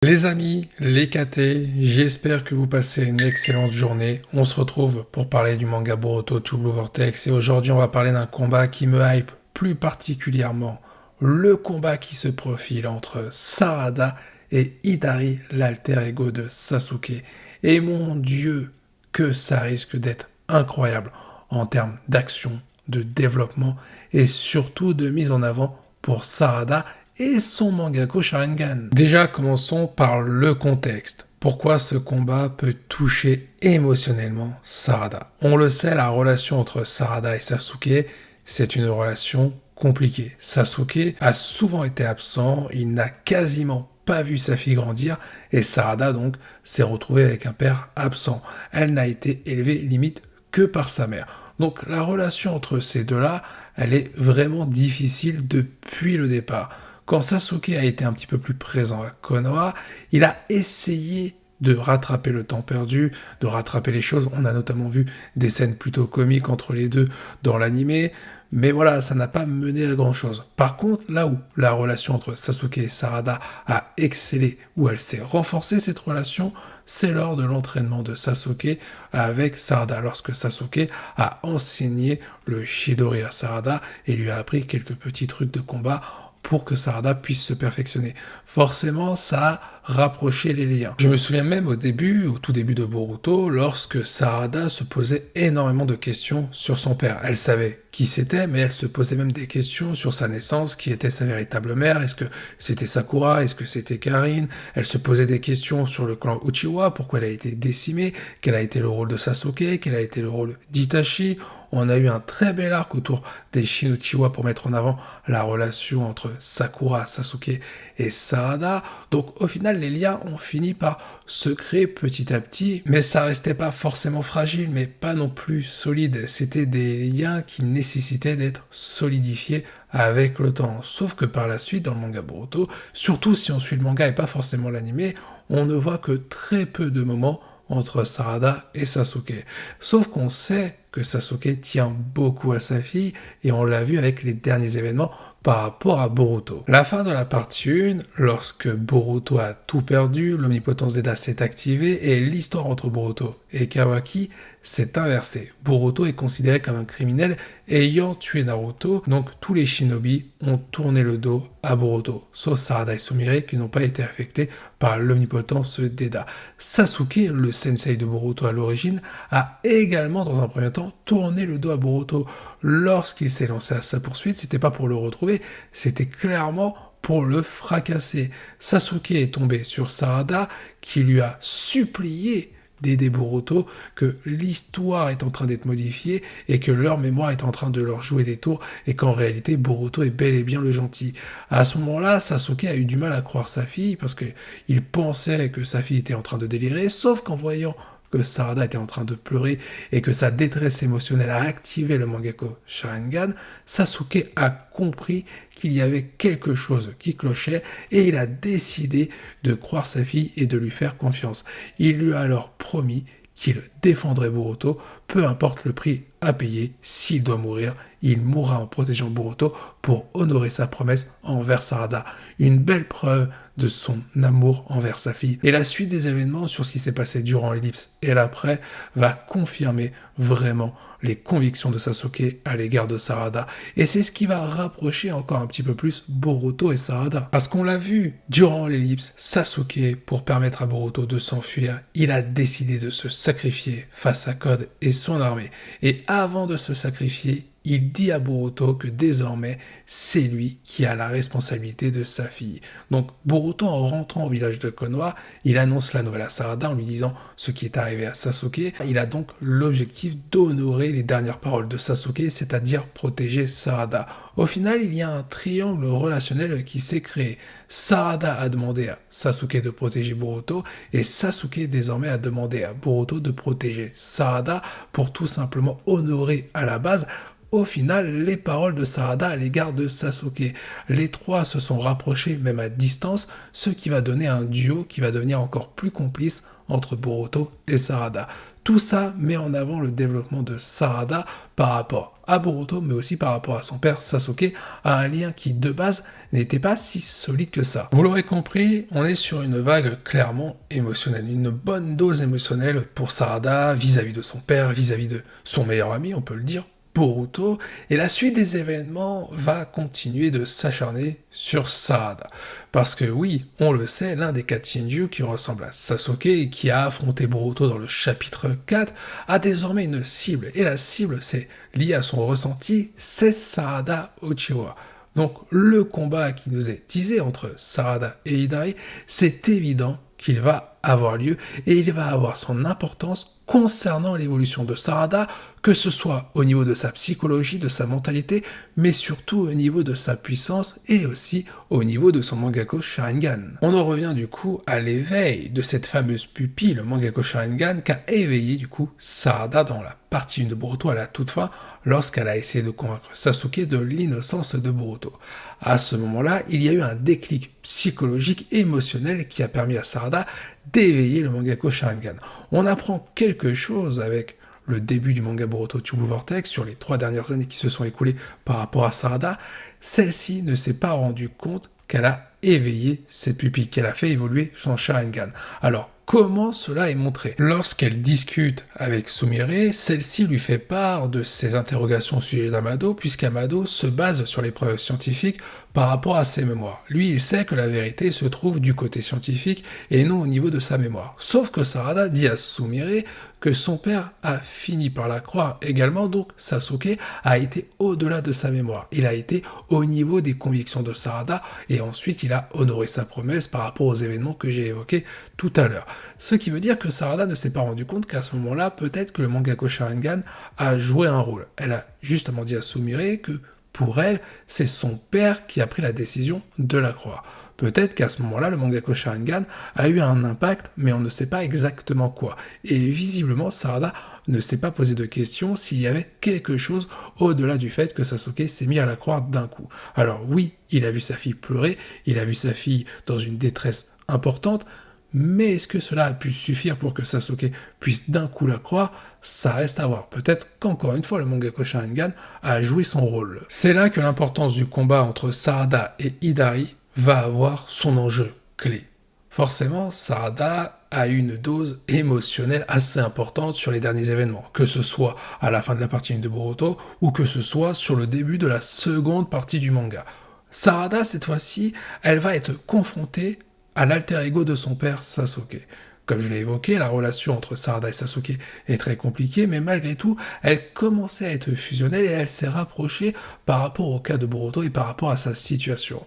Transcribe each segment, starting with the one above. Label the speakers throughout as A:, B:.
A: Les amis, les KT, j'espère que vous passez une excellente journée. On se retrouve pour parler du manga Boruto True Blue Vortex et aujourd'hui on va parler d'un combat qui me hype plus particulièrement. Le combat qui se profile entre Sarada et Hidari, l'alter ego de Sasuke. Et mon dieu, que ça risque d'être incroyable en termes d'action, de développement et surtout de mise en avant pour Sarada et son mangaka Sharingan. Déjà, commençons par le contexte. Pourquoi ce combat peut toucher émotionnellement Sarada? On le sait, la relation entre Sarada et Sasuke, c'est une relation compliquée. Sasuke a souvent été absent, il n'a quasiment pas vu sa fille grandir, et Sarada donc s'est retrouvée avec un père absent. Elle n'a été élevée limite que par sa mère. Donc la relation entre ces deux-là, elle est vraiment difficile depuis le départ. Quand Sasuke a été un petit peu plus présent à Konoha, il a essayé de rattraper le temps perdu, de rattraper les choses. On a notamment vu des scènes plutôt comiques entre les deux dans l'anime, mais voilà, ça n'a pas mené à grand-chose. Par contre, là où la relation entre Sasuke et Sarada a excellé, où elle s'est renforcée cette relation, c'est lors de l'entraînement de Sasuke avec Sarada, lorsque Sasuke a enseigné le Chidori à Sarada et lui a appris quelques petits trucs de combat pour que Sarada puisse se perfectionner. Forcément, ça a rapproché les liens. Je me souviens même au tout début de Boruto, lorsque Sarada se posait énormément de questions sur son père. Elle savait qui c'était, mais elle se posait même des questions sur sa naissance, qui était sa véritable mère, est-ce que c'était Sakura, est-ce que c'était Karin? Elle se posait des questions sur le clan Uchiwa, pourquoi elle a été décimée, quel a été le rôle de Sasuke, quel a été le rôle d'Itachi. On a eu un très bel arc autour des Shin Uchiwa pour mettre en avant la relation entre Sakura, Sasuke et Sarada. Donc au final, les liens ont fini par se créer petit à petit, mais ça restait pas forcément fragile, mais pas non plus solide. C'était des liens qui nécessitaient d'être solidifiés avec le temps. Sauf que par la suite, dans le manga Boruto, surtout si on suit le manga et pas forcément l'anime, on ne voit que très peu de moments entre Sarada et Sasuke. Sauf qu'on sait que Sasuke tient beaucoup à sa fille, et on l'a vu avec les derniers événements par rapport à Boruto. La fin de la partie 1, lorsque Boruto a tout perdu, l'omnipotence d'Eda s'est activée, et l'histoire entre Boruto et Kawaki s'est inversée. Boruto est considéré comme un criminel ayant tué Naruto, donc tous les shinobi ont tourné le dos à Boruto, sauf Sarada et Sumire qui n'ont pas été affectés par l'omnipotence d'Eda. Sasuke, le sensei de Boruto à l'origine, a également dans un premier temps tourné le dos à Boruto. Lorsqu'il s'est lancé à sa poursuite, c'était pas pour le retrouver, c'était clairement pour le fracasser. Sasuke est tombé sur Sarada qui lui a supplié d'aider Boruto, que l'histoire est en train d'être modifiée et que leur mémoire est en train de leur jouer des tours et qu'en réalité Boruto est bel et bien le gentil. À ce moment-là, Sasuke a eu du mal à croire sa fille parce qu'il pensait que sa fille était en train de délirer, sauf qu'en voyant que Sarada était en train de pleurer et que sa détresse émotionnelle a activé le mangaka Sharingan, Sasuke a compris qu'il y avait quelque chose qui clochait et il a décidé de croire sa fille et de lui faire confiance. Il lui a alors promis qu'il défendrait Boruto, peu importe le prix à payer, s'il doit mourir, il mourra en protégeant Boruto pour honorer sa promesse envers Sarada. Une belle preuve de son amour envers sa fille. Et la suite des événements sur ce qui s'est passé durant l'ellipse et l'après va confirmer vraiment les convictions de Sasuke à l'égard de Sarada. Et c'est ce qui va rapprocher encore un petit peu plus Boruto et Sarada. Parce qu'on l'a vu, durant l'ellipse, Sasuke, pour permettre à Boruto de s'enfuir, il a décidé de se sacrifier face à Code et son armée. Et avant de se sacrifier, il dit à Boruto que désormais, c'est lui qui a la responsabilité de sa fille. Donc Boruto, en rentrant au village de Konoha, il annonce la nouvelle à Sarada en lui disant ce qui est arrivé à Sasuke. Il a donc l'objectif d'honorer les dernières paroles de Sasuke, c'est-à-dire protéger Sarada. Au final, il y a un triangle relationnel qui s'est créé. Sarada a demandé à Sasuke de protéger Boruto, et Sasuke désormais a demandé à Boruto de protéger Sarada pour tout simplement honorer à la base au final les paroles de Sarada à l'égard de Sasuke. Les trois se sont rapprochés même à distance, ce qui va donner un duo qui va devenir encore plus complice entre Boruto et Sarada. Tout ça met en avant le développement de Sarada par rapport à Boruto, mais aussi par rapport à son père Sasuke, à un lien qui de base n'était pas si solide que ça. Vous l'aurez compris, on est sur une vague clairement émotionnelle, une bonne dose émotionnelle pour Sarada vis-à-vis de son père, vis-à-vis de son meilleur ami, on peut le dire, Boruto, et la suite des événements va continuer de s'acharner sur Sarada. Parce que oui, on le sait, l'un des 4 Shinju qui ressemble à Sasuke et qui a affronté Boruto dans le chapitre 4 a désormais une cible, et la cible c'est lié à son ressenti, c'est Sarada Uchiwa. Donc le combat qui nous est teasé entre Sarada et Hidari, c'est évident qu'il va avoir lieu et il va avoir son importance concernant l'évolution de Sarada, que ce soit au niveau de sa psychologie, de sa mentalité, mais surtout au niveau de sa puissance et aussi au niveau de son Mangako Sharingan. On en revient du coup à l'éveil de cette fameuse pupille, le Mangako Sharingan, qu'a éveillé du coup Sarada dans la partie 1 de Boruto à la toute fin, lorsqu'elle a essayé de convaincre Sasuke de l'innocence de Boruto. À ce moment-là, il y a eu un déclic psychologique et émotionnel qui a permis à Sarada d'éveiller le Mangako Sharingan. On apprend quelque chose avec le début du manga Boruto True Blue Vortex sur les 3 dernières années qui se sont écoulées par rapport à Sarada. Celle-ci ne s'est pas rendue compte qu'elle a éveillé cette pupille, qu'elle a fait évoluer son Sharingan. Alors, comment cela est montré? Lorsqu'elle discute avec Sumire, celle-ci lui fait part de ses interrogations au sujet d'Amado, puisqu'Amado se base sur les preuves scientifiques par rapport à ses mémoires. Lui, il sait que la vérité se trouve du côté scientifique et non au niveau de sa mémoire. Sauf que Sarada dit à Sumire que son père a fini par la croire également, donc Sasuke a été au-delà de sa mémoire. Il a été au niveau des convictions de Sarada et ensuite il a honoré sa promesse par rapport aux événements que j'ai évoqués tout à l'heure. Ce qui veut dire que Sarada ne s'est pas rendu compte qu'à ce moment-là, peut-être que le Mangako Sharingan a joué un rôle. Elle a justement dit à Sumire que pour elle, c'est son père qui a pris la décision de la croire. Peut-être qu'à ce moment-là, le Mangako Sharingan a eu un impact, mais on ne sait pas exactement quoi. Et visiblement, Sarada ne s'est pas posé de question s'il y avait quelque chose au-delà du fait que Sasuke s'est mis à la croire d'un coup. Alors oui, il a vu sa fille pleurer, il a vu sa fille dans une détresse importante, mais est-ce que cela a pu suffire pour que Sasuke puisse d'un coup la croire? Ça reste à voir. Peut-être qu'encore une fois, le Mangako Sharingan a joué son rôle. C'est là que l'importance du combat entre Sarada et Hidari va avoir son enjeu clé. Forcément, Sarada a une dose émotionnelle assez importante sur les derniers événements, que ce soit à la fin de la partie 1 de Boruto ou que ce soit sur le début de la seconde partie du manga. Sarada, cette fois-ci, elle va être confrontée à l'alter ego de son père Sasuke. Comme je l'ai évoqué, la relation entre Sarada et Sasuke est très compliquée, mais malgré tout, elle commençait à être fusionnelle et elle s'est rapprochée par rapport au cas de Boruto et par rapport à sa situation.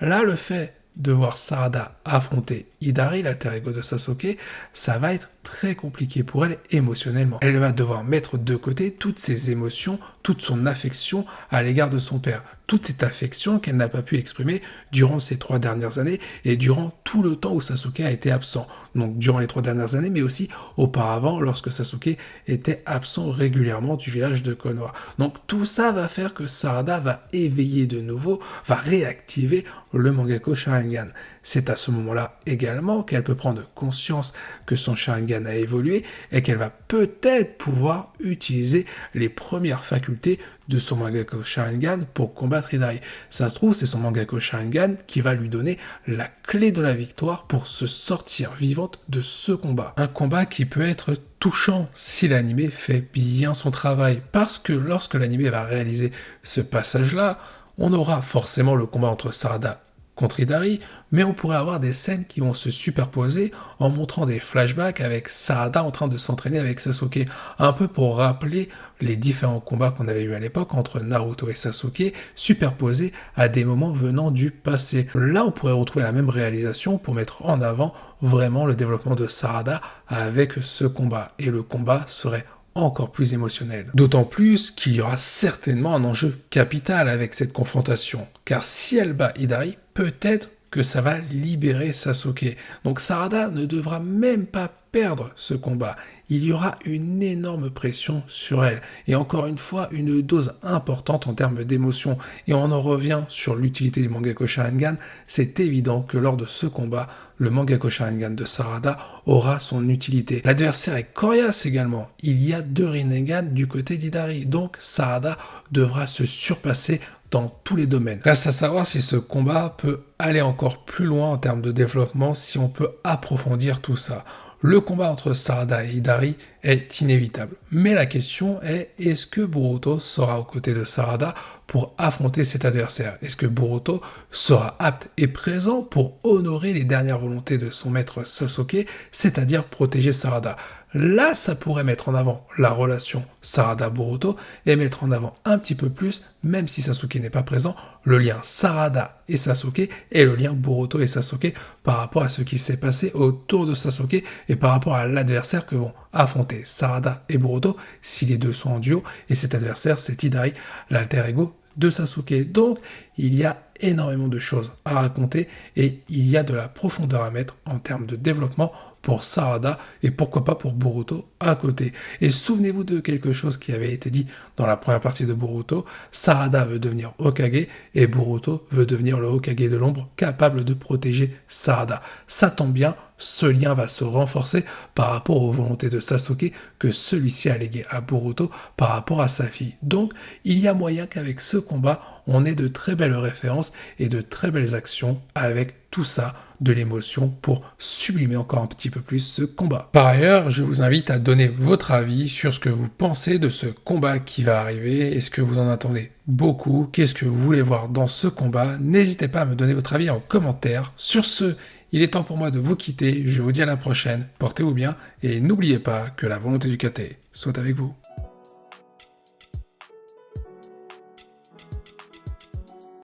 A: Là, le fait de voir Sarada affronter Hidari, l'alter ego de Sasuke, ça va être très compliqué pour elle émotionnellement. Elle va devoir mettre de côté toutes ses émotions, toute son affection à l'égard de son père. Toute cette affection qu'elle n'a pas pu exprimer durant ces 3 dernières années et durant tout le temps où Sasuke a été absent. Donc durant les 3 dernières années, mais aussi auparavant lorsque Sasuke était absent régulièrement du village de Konoha. Donc tout ça va faire que Sarada va éveiller de nouveau, va réactiver le Mangako Sharingan. C'est à ce moment-là également qu'elle peut prendre conscience que son Sharingan a évolué et qu'elle va peut-être pouvoir utiliser les premières facultés de son Mangako Sharingan pour combattre Hidari. Ça se trouve, c'est son Mangako Sharingan qui va lui donner la clé de la victoire pour se sortir vivante de ce combat. Un combat qui peut être touchant si l'anime fait bien son travail, parce que lorsque l'anime va réaliser ce passage-là, on aura forcément le combat entre Sarada contre Hidari, mais on pourrait avoir des scènes qui vont se superposer en montrant des flashbacks avec Sarada en train de s'entraîner avec Sasuke, un peu pour rappeler les différents combats qu'on avait eu à l'époque entre Naruto et Sasuke, superposés à des moments venant du passé. Là, on pourrait retrouver la même réalisation pour mettre en avant vraiment le développement de Sarada avec ce combat, et le combat serait encore plus émotionnel. D'autant plus qu'il y aura certainement un enjeu capital avec cette confrontation, car si elle bat Hidari, peut-être que ça va libérer Sasuke. Donc Sarada ne devra même pas perdre ce combat. Il y aura une énorme pression sur elle. Et encore une fois, une dose importante en termes d'émotion. Et on en revient sur l'utilité du Mangekyo Sharingan. C'est évident que lors de ce combat, le Mangekyo Sharingan de Sarada aura son utilité. L'adversaire est coriace également. Il y a 2 Rinnegan du côté d'Hidari. Donc Sarada devra se surpasser dans tous les domaines. Reste à savoir si ce combat peut aller encore plus loin en termes de développement, si on peut approfondir tout ça. Le combat entre Sarada et Hidari est inévitable. Mais la question est, est-ce que Boruto sera aux côtés de Sarada pour affronter cet adversaire? Est-ce que Boruto sera apte et présent pour honorer les dernières volontés de son maître Sasuke, c'est-à-dire protéger Sarada? Là, ça pourrait mettre en avant la relation Sarada-Boruto et mettre en avant un petit peu plus, même si Sasuke n'est pas présent, le lien Sarada et Sasuke et le lien Boruto et Sasuke par rapport à ce qui s'est passé autour de Sasuke et par rapport à l'adversaire que vont affronter Sarada et Boruto si les deux sont en duo. Et cet adversaire, c'est Hidari, l'alter ego de Sasuke. Donc, il y a énormément de choses à raconter et il y a de la profondeur à mettre en termes de développement pour Sarada et pourquoi pas pour Boruto à côté. Et souvenez-vous de quelque chose qui avait été dit dans la première partie de Boruto. Sarada veut devenir Hokage et Boruto veut devenir le Hokage de l'ombre capable de protéger Sarada. Ça tombe bien, ce lien va se renforcer par rapport aux volontés de Sasuke que celui-ci a légué à Boruto par rapport à sa fille. Donc, il y a moyen qu'avec ce combat, on ait de très belles références et de très belles actions avec tout ça, de l'émotion pour sublimer encore un petit peu plus ce combat. Par ailleurs, je vous invite à donner votre avis sur ce que vous pensez de ce combat qui va arriver. Est-ce que vous en attendez beaucoup? Qu'est-ce que vous voulez voir dans ce combat? N'hésitez pas à me donner votre avis en commentaire. Sur ce, il est temps pour moi de vous quitter. Je vous dis à la prochaine. Portez-vous bien et n'oubliez pas que la volonté du KT soit avec vous.